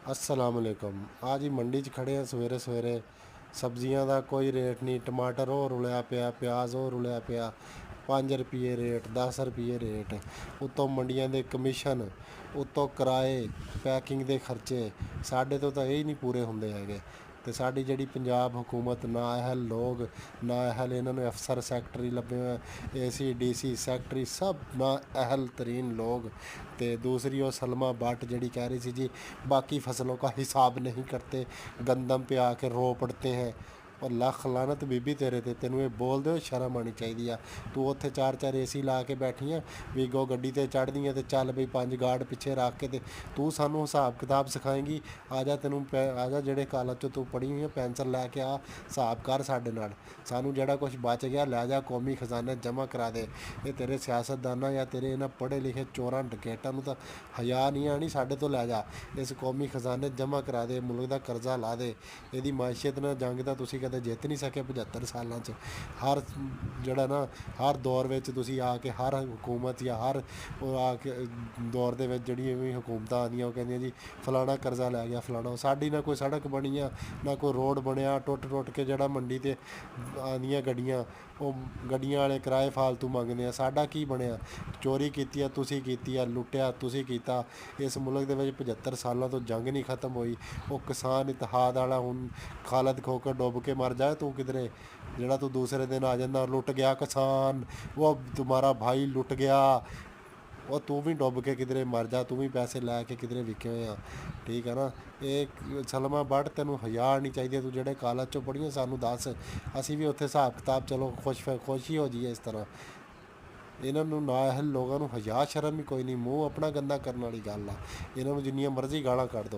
अस्सलाम वालेकुम। आज ही मंडी 'ਚ ਖੜੇ ਆ ਸਵੇਰੇ ਸਵੇਰੇ। ਸਬਜ਼ੀਆਂ ਦਾ ਕੋਈ ਰੇਟ ਨਹੀਂ। ਟਮਾਟਰ ਉਹ ਰੁਲਿਆ ਪਿਆ, ਪਿਆਜ਼ ਉਹ ਰੁਲਿਆ ਪਿਆ, 5 ਰੁਪਏ ਰੇਟ, 10 ਰੁਪਏ ਰੇਟ, ਉੱਤੋਂ ਮੰਡੀਆਂ ਦੇ ਕਮਿਸ਼ਨ, ਉੱਤੋਂ ਕਿਰਾਏ, ਪੈਕਿੰਗ ਦੇ ਖਰਚੇ। ਸਾਡੇ ਤੋਂ ਤਾਂ ਇਹ ਹੀ ਨਹੀਂ ਪੂਰੇ ਹੁੰਦੇ ਹੈਗੇ। ਅਤੇ ਸਾਡੀ ਜਿਹੜੀ ਪੰਜਾਬ ਹਕੂਮਤ ਨਾਅਹਿਲ ਲੋਕ, ਨਾਅਹਿਲ ਇਹਨਾਂ ਨੂੰ ਅਫਸਰ ਸੈਕਟਰੀ ਲੱਭੇ ਹੋਏ, AC DC ਸੈਕਟਰੀ, ਸਭ ਨਾਅਹਿਲ ਤਰੀਨ ਲੋग। ਅਤੇ ਦੂਸਰੀ ਉਹ ਸਲमा भट्ट ਜਿਹੜੀ ਕਹਿ ਰਹੀ ਸੀ ਜੀ बाकी फसलों का हिसाब नहीं करते, गंदम पे आके रो पड़ते हैं। और ਲੱਖ ਲਾਨਤ ਬੀਬੀ ਤੇਰੇ 'ਤੇ, ਤੈਨੂੰ ਇਹ ਬੋਲਦੇ ਹੋ ਸ਼ਰਮ ਆਉਣੀ ਚਾਹੀਦੀ ਆ। ਤੂੰ ਉੱਥੇ 4 AC ਲਾ ਕੇ ਬੈਠੀ ਆ, ਵੀਗੋ ਗੱਡੀ 'ਤੇ ਚੜ੍ਹਦੀ ਆ ਅਤੇ ਚੱਲ ਬਈ 5 ਗਾਰਡ ਪਿੱਛੇ ਰੱਖ ਕੇ ਅਤੇ ਤੂੰ ਸਾਨੂੰ ਹਿਸਾਬ ਕਿਤਾਬ ਸਿਖਾਏਂਗੀ। ਆ ਜਾ ਤੈਨੂੰ ਆ ਜਾ, ਜਿਹੜੇ ਕਾਲਜ 'ਚ ਤੂੰ ਪੜ੍ਹੀ ਹੋਈ ਆ, ਪੈਨਸਲ ਲੈ ਕੇ ਆ, ਹਿਸਾਬ ਕਰ ਸਾਡੇ ਨਾਲ। ਸਾਨੂੰ ਜਿਹੜਾ ਕੁਛ ਬਚ ਗਿਆ ਲੈ ਜਾ, ਕੌਮੀ ਖਜ਼ਾਨੇ ਜਮ੍ਹਾਂ ਕਰਾ ਦੇ। ਇਹ ਤੇਰੇ ਸਿਆਸਤਦਾਨਾਂ ਜਾਂ ਤੇਰੇ ਇਹਨਾਂ ਪੜ੍ਹੇ ਲਿਖੇ ਚੋਰਾਂ ਡਕੈਤਾਂ ਨੂੰ ਤਾਂ ਹਯਾ ਨਹੀਂ ਆਣੀ। ਸਾਡੇ ਤੋਂ ਲੈ ਜਾ, ਇਸ ਕੌਮੀ ਖਜ਼ਾਨੇ ਜਮ੍ਹਾਂ ਕਰਾ ਦੇ, ਮੁਲਕ ਦਾ ਕਰਜ਼ਾ ਲਾ ਦੇ। ਇਹਦੀ ਮਾਇਸ਼ਤ ਨਾਲ ਜੰਗ ਤਾਂ ਤੁਸੀਂ ਕਦੇ ਜਿੱਤ ਨਹੀਂ ਸਕੇ 75 ਸਾਲਾਂ 'ਚ। ਹਰ ਜਿਹੜਾ ਨਾ ਹਰ ਦੌਰ ਵਿੱਚ ਤੁਸੀਂ ਆ ਕੇ, ਹਰ ਹਕੂਮਤ ਜਾਂ ਹਰ ਉਹ ਆ ਕੇ ਦੌਰ ਦੇ ਵਿੱਚ ਜਿਹੜੀ ਐਵੇਂ ਹਕੂਮਤਾਂ ਆਉਂਦੀਆਂ, ਉਹ ਕਹਿੰਦੀਆਂ ਜੀ ਫਲਾਣਾ ਕਰਜ਼ਾ ਲੈ ਗਿਆ ਫਲਾਣਾ। ਸਾਡੀ ਨਾ ਕੋਈ ਸੜਕ ਬਣੀ ਆ, ਨਾ ਕੋਈ ਰੋਡ ਬਣਿਆ। ਟੁੱਟ ਟੁੱਟ ਕੇ ਜਿਹੜਾ ਮੰਡੀ 'ਤੇ ਆਉਂਦੀਆਂ ਗੱਡੀਆਂ, ਉਹ ਗੱਡੀਆਂ ਵਾਲੇ ਕਿਰਾਏ ਫਾਲਤੂ ਮੰਗਦੇ ਆ। ਸਾਡਾ ਕੀ ਬਣਿਆ? ਚੋਰੀ ਕੀਤੀ ਆ ਤੁਸੀਂ, ਕੀਤੀ ਆ, ਲੁੱਟਿਆ ਤੁਸੀਂ ਕੀਤਾ। ਇਸ ਮੁਲਕ ਦੇ ਵਿੱਚ 75 ਸਾਲਾਂ ਤੋਂ ਜੰਗ ਨਹੀਂ ਖਤਮ ਹੋਈ। ਉਹ ਕਿਸਾਨ ਇਤਿਹਾਦ ਵਾਲਾ ਹੁਣ ਖਾਲਦ ਖੋकर ਡੁੱਬ ਕੇ ਮਰ ਜਾਏ ਤੂੰ ਕਿਧਰੇ, ਜਿਹੜਾ ਤੂੰ ਦੂਸਰੇ ਦਿਨ ਆ ਜਾਂਦਾ ਲੁੱਟ ਗਿਆ ਕਿਸਾਨ, ਉਹ ਤੁਮਾਰਾ ਭਾਈ ਲੁੱਟ ਗਿਆ, ਉਹ ਤੂੰ ਵੀ ਡੁੱਬ ਕੇ ਕਿਧਰੇ ਮਰ ਜਾ, ਤੂੰ ਵੀ ਪੈਸੇ ਲੈ ਕੇ ਕਿਧਰੇ ਵਿਕੇ ਹੋਏ ਆ। ਠੀਕ ਹੈ ਨਾ। ਇਹ ਸਲमा भट्ट ਤੈਨੂੰ ਹਯਾ ਨਹੀਂ ਚਾਹੀਦੀ। ਤੂੰ ਜਿਹੜੇ ਕਾਲਜ 'ਚੋਂ ਪੜ੍ਹੀਆਂ ਸਾਨੂੰ ਦੱਸ, ਅਸੀਂ ਵੀ ਉੱਥੇ ਹਿਸਾਬ ਕਿਤਾਬ ਚਲੋ ਖੁਸ਼ ਹੀ ਹੋ ਜਾਈਏ। ਇਸ ਤਰ੍ਹਾਂ ਇਹਨਾਂ ਨੂੰ ਨਾਅਹਿਲ ਲੋਕਾਂ ਨੂੰ ਹਯਾ ਸ਼ਰਮ ਹੀ ਕੋਈ ਨਹੀਂ। ਮੂੰਹ ਆਪਣਾ ਗੰਦਾ ਕਰਨ ਵਾਲੀ ਗੱਲ ਆ। ਇਹਨਾਂ ਨੂੰ ਜਿੰਨੀਆਂ ਮਰਜ਼ੀ ਗਾਲਾਂ ਕੱਢ ਦਿਓ।